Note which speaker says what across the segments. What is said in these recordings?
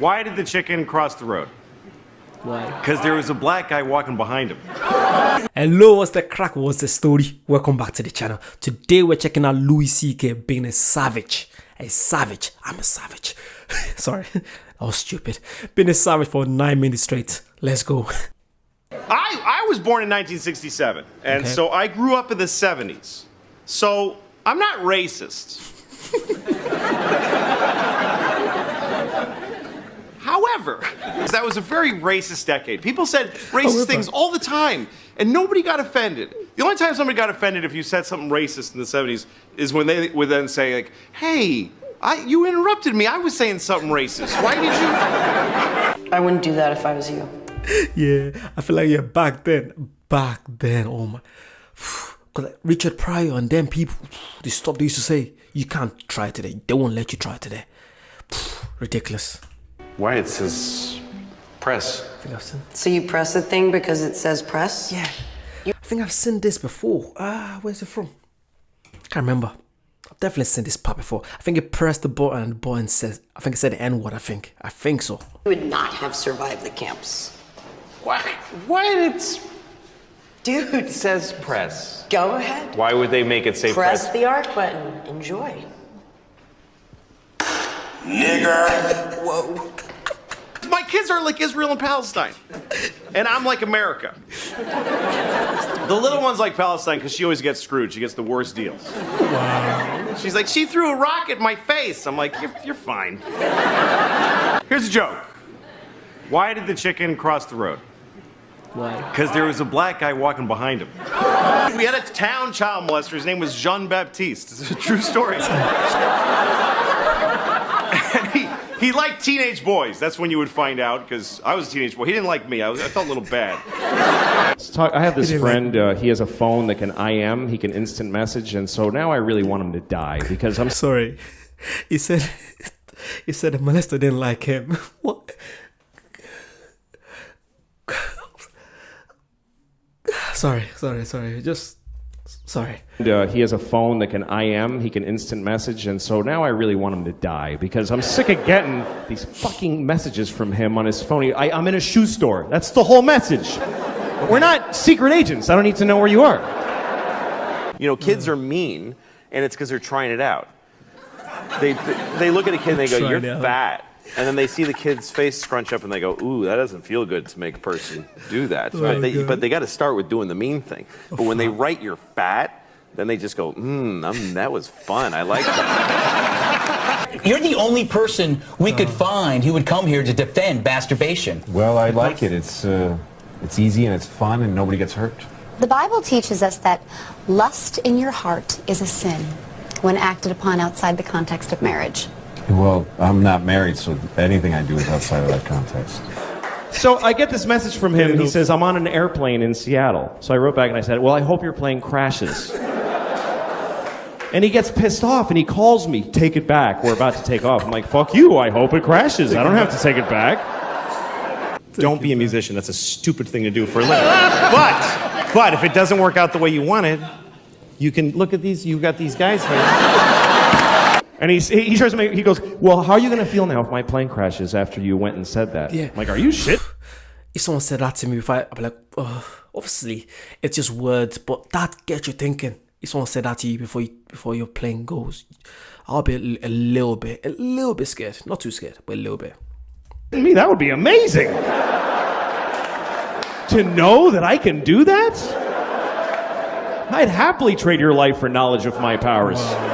Speaker 1: Why did the chicken cross the road?
Speaker 2: Why?
Speaker 1: Because there was a black guy walking behind him.
Speaker 2: Hello, what's the crack? What's the story? Welcome back to the channel. Today we're checking out Louis C.K. being a savage. A savage. I'm a savage. Sorry, that was stupid. Being a savage for 9 minutes straight. Let's go.
Speaker 1: I was born in 1967, and so I grew up in the 70s. So I'm not racist. However, that was a very racist decade. People said racist things all the time, and nobody got offended. The only time somebody got offended if you said something racist in the 70s is when they would then say, like, hey, you interrupted me. I was saying something racist. Why did you?
Speaker 3: I wouldn't do that if I was you.
Speaker 2: Yeah, I feel like back then, oh my. Because like Richard Pryor and them people, they used to say, you can't try today. They won't let you try today. Ridiculous.
Speaker 1: Why it says press?
Speaker 2: I think I've seen.
Speaker 3: So you press the thing because it says press?
Speaker 2: Yeah. I think I've seen this before. Where's it from? Can't remember. I've definitely seen this part before. I think it pressed the button and the button says, I think it said the N-word, I think so.
Speaker 3: You would not have survived the camps.
Speaker 1: Why did it
Speaker 3: Dude,
Speaker 1: says press?
Speaker 3: go ahead.
Speaker 1: Why would they make it say
Speaker 3: Press the arc button. Enjoy.
Speaker 1: Nigger. Whoa. My kids are like Israel and Palestine. And I'm like America. The little one's like Palestine because she always gets screwed. She gets the worst deals. Wow. She's like, she threw a rock at my face. I'm like, you're fine. Here's a joke. Why did the chicken cross the road?
Speaker 2: Why?
Speaker 1: Because there was a black guy walking behind him. We had a town child molester. His name was Jean Baptiste. It's a true story. And he liked teenage boys. That's when you would find out, because I was a teenage boy. He didn't like me. I felt a little bad.
Speaker 4: I have this friend, he has a phone that can IM, he can instant message, and so now I really want him to die, because I'm
Speaker 2: sorry. He said the molester didn't like him. What? Sorry. Just sorry.
Speaker 4: He has a phone that can IM, he can instant message, and so now I really want him to die, because I'm sick of getting these fucking messages from him on his phone. I'm in a shoe store. That's the whole message. We're not secret agents. I don't need to know where you are.
Speaker 1: You know, kids are mean, and it's because they're trying it out. They look at a kid and they go, you're fat. And then they see the kid's face scrunch up and they go, ooh, that doesn't feel good to make a person do that. But they got to start with doing the mean thing. But when they write you're fat, then they just go, that was fun. I like that.
Speaker 5: You're the only person we could find who would come here to defend masturbation.
Speaker 6: Well, I like it. It's easy and it's fun and nobody gets hurt.
Speaker 7: The Bible teaches us that lust in your heart is a sin when acted upon outside the context of marriage.
Speaker 6: Well, I'm not married, so anything I do is outside of that context.
Speaker 4: So I get this message from him. He says, I'm on an airplane in Seattle. So I wrote back and I said, well, I hope your plane crashes. And he gets pissed off and he calls me, take it back. We're about to take off. I'm like, fuck you. I hope it crashes. I don't have to take it back.
Speaker 1: Don't be a musician. That's a stupid thing to do for a living. But if it doesn't work out the way you wanted, you can look at these. You've got these guys here.
Speaker 4: And he tries to make, he goes, well, how are you going to feel now if my plane crashes after you went and said that?
Speaker 2: Yeah.
Speaker 4: I'm like, are you shit?
Speaker 2: If someone said that to me, I'd be like, oh, obviously, it's just words, but that gets you thinking. If someone said that to you before your plane goes, I'll be a little bit scared. Not too scared, but a little bit.
Speaker 4: To me, that would be amazing. To know that I can do that? I'd happily trade your life for knowledge of my powers.
Speaker 2: Wow.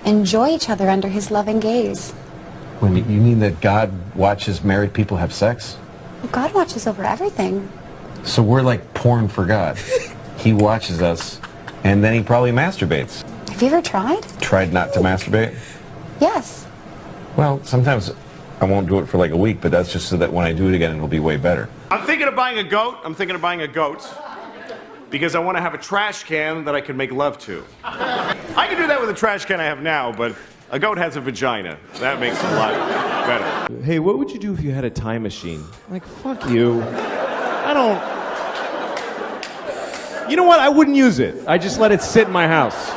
Speaker 7: Enjoy each other under his loving gaze.
Speaker 6: When you mean that God watches married people have sex?
Speaker 7: Well, God watches over everything.
Speaker 6: So we're like porn for God. He watches us, and then he probably masturbates.
Speaker 7: Have you ever tried?
Speaker 6: Tried not to masturbate?
Speaker 7: Yes.
Speaker 6: Well, sometimes I won't do it for like a week, but that's just so that when I do it again, it'll be way better.
Speaker 1: I'm thinking of buying a goat. Because I want to have a trash can that I can make love to. I can do that with a trash can I have now, but a goat has a vagina. That makes it a lot better.
Speaker 4: Hey, what would you do if you had a time machine? Like, fuck you. I don't... You know what? I wouldn't use it. I just let it sit in my house.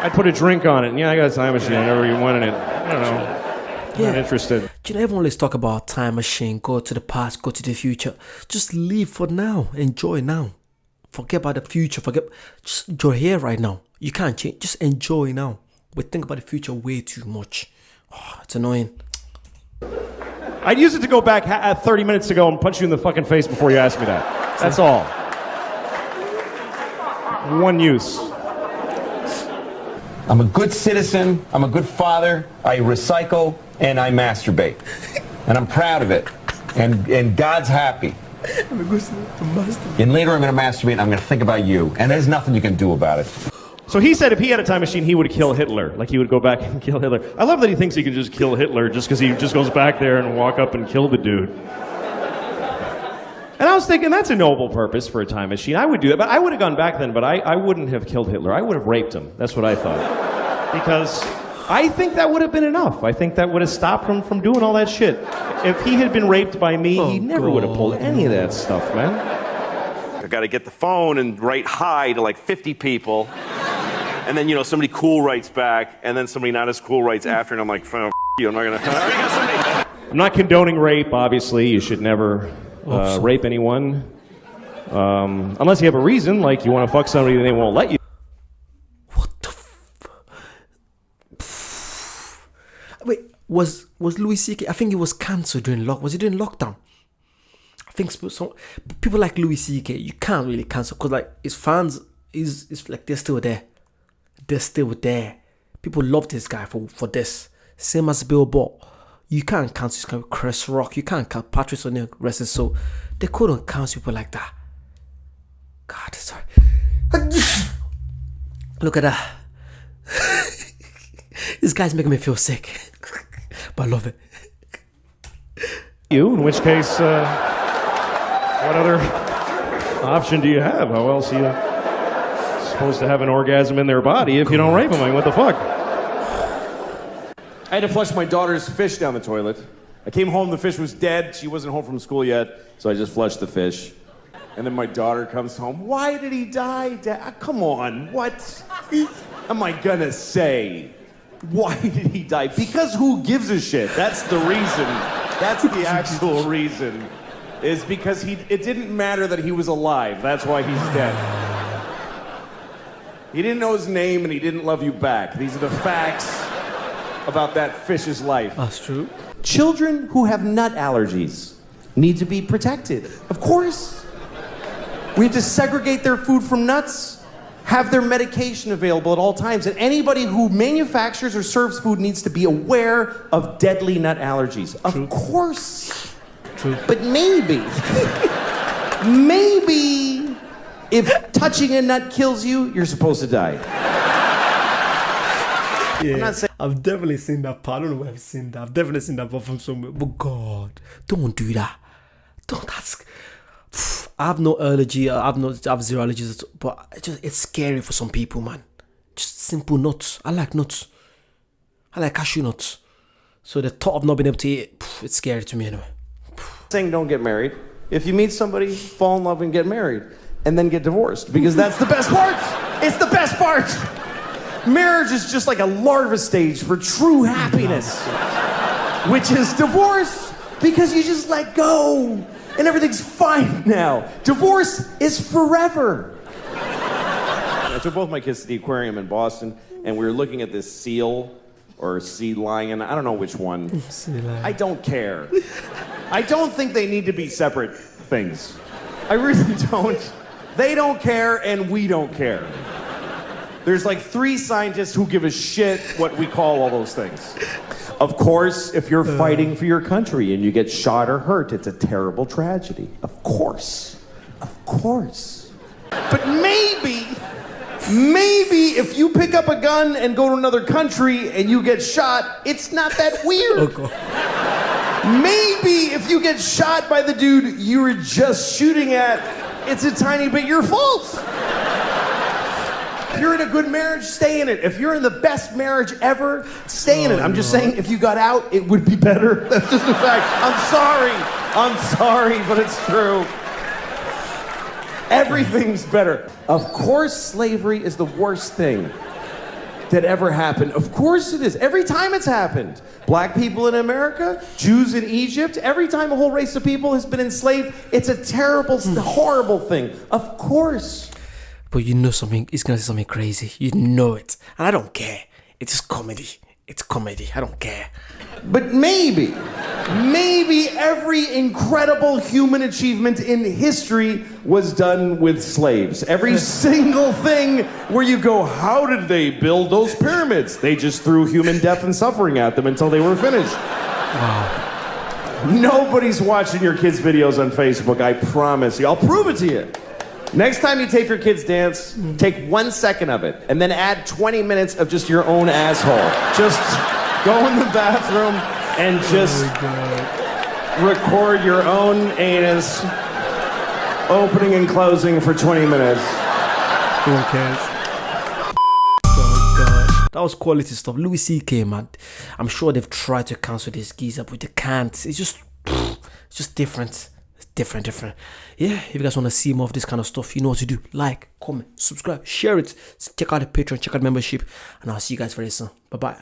Speaker 4: I'd put a drink on it. And yeah, I got a time machine. I never even wanted it. I don't know. Not interested.
Speaker 2: Do you know, everyone always talk about time machine, go to the past, go to the future. Just live for now. Enjoy now. Forget about the future. Just enjoy here right now. You can't change. Just enjoy now. We think about the future way too much. Oh, it's annoying.
Speaker 4: I'd use it to go back 30 minutes ago and punch you in the fucking face before you asked me that. That's all. One use.
Speaker 6: I'm a good citizen, I'm a good father, I recycle, and I masturbate. And I'm proud of it. And God's happy. And later I'm going to masturbate and I'm going to think about you. And there's nothing you can do about it.
Speaker 4: So he said if he had a time machine, he would kill Hitler. Like he would go back and kill Hitler. I love that he thinks he can just kill Hitler just because he just goes back there and walk up and kill the dude. And I was thinking, that's a noble purpose for a time machine. I would do that, but I would have gone back then, but I wouldn't have killed Hitler. I would have raped him. That's what I thought. Because I think that would have been enough. I think that would have stopped him from doing all that shit. If he had been raped by me, he never would have pulled any of that stuff, man.
Speaker 1: I got to get the phone and write hi to like 50 people. And then, somebody cool writes back, and then somebody not as cool writes after, and I'm like, oh, you, I'm not going to...
Speaker 4: I'm not condoning rape, obviously. You should never rape anyone. Unless you have a reason, like you want to fuck somebody and they won't let you.
Speaker 2: What the Wait, was Louis C.K., I think he was cancelled during was he during lockdown? I think some people like Louis C.K., you can't really cancel, because like his fans is like they're still there. They're still there. People love this guy for this. Same as Bill Burr. You can't cancel this guy with Chris Rock. You can't cancel Patrick O'Neal, rest his soul. They couldn't cancel people like that. God, sorry. Look at that. This guy's making me feel sick. But I love it.
Speaker 4: In which case, what other option do you have? How else are you supposed to have an orgasm in their body if you don't rape them? I mean, what the fuck?
Speaker 8: I had to flush my daughter's fish down the toilet. I came home, the fish was dead. She wasn't home from school yet, so I just flushed the fish. And then my daughter comes home. Why did he die, Dad? Come on, what am I gonna say? Why did he die? Because who gives a shit? That's the reason. That's the actual reason. Is because it didn't matter that he was alive. That's why he's dead. He didn't know his name and he didn't love you back. These are the facts about that fish's life.
Speaker 2: That's true.
Speaker 8: Children who have nut allergies need to be protected. Of course. We have to segregate their food from nuts, have their medication available at all times, and anybody who manufactures or serves food needs to be aware of deadly nut allergies. True. Of course.
Speaker 2: True.
Speaker 8: But maybe, if touching a nut kills you, you're supposed to die.
Speaker 2: Yeah, I'm not saying I've definitely seen that part. I don't know where I've seen that. I've definitely seen that part from somewhere. But God, don't do that. Don't ask. I have no allergy. I have zero allergies. But it's scary for some people, man. Just simple nuts. I like nuts. I like cashew nuts. So the thought of not being able to eat, it's scary to me anyway.
Speaker 8: Saying don't get married. If you meet somebody, fall in love and get married. And then get divorced. Because that's the best part. It's the best part. Marriage is just like a larva stage for true happiness, which is divorce, because you just let go and everything's fine now. Divorce is forever. I took both my kids to the aquarium in Boston, and we were looking at this seal or sea lion. I don't know which one. I don't care. I don't think they need to be separate things. I really don't. They don't care, and we don't care. There's like 3 scientists who give a shit what we call all those things. Of course, if you're fighting for your country and you get shot or hurt, it's a terrible tragedy. Of course. Of course. But maybe if you pick up a gun and go to another country and you get shot, it's not that weird. Maybe if you get shot by the dude you were just shooting at, it's a tiny bit your fault. If you're in a good marriage, stay in it. If you're in the best marriage ever, stay in it. I'm just saying, if you got out, it would be better. That's just a fact. I'm sorry, but it's true. Everything's better. Of course, slavery is the worst thing. that ever happened. Of course it is. Every time it's happened. Black people in America, Jews in Egypt, every time a whole race of people has been enslaved, it's a terrible, horrible thing. Of course.
Speaker 2: But you know something, he's gonna say something crazy. You know it. And I don't care. It's just comedy. It's comedy. I don't care.
Speaker 8: But maybe every incredible human achievement in history was done with slaves. Every single thing where you go, how did they build those pyramids? They just threw human death and suffering at them until they were finished.
Speaker 2: Wow.
Speaker 8: Nobody's watching your kids' videos on Facebook, I promise you. I'll prove it to you. Next time you tape your kids dance, take 1 second of it, and then add 20 minutes of just your own asshole. Just go in the bathroom and just record your own anus opening and closing for 20 minutes.
Speaker 2: Who cares? Oh God. That was quality stuff. Louis C.K., man. I'm sure they've tried to cancel this geezer, but they can't. It's just different. It's different. Yeah, if you guys want to see more of this kind of stuff, you know what to do. Like, comment, subscribe, share it. Check out the Patreon, check out the membership, and I'll see you guys very soon. Bye-bye.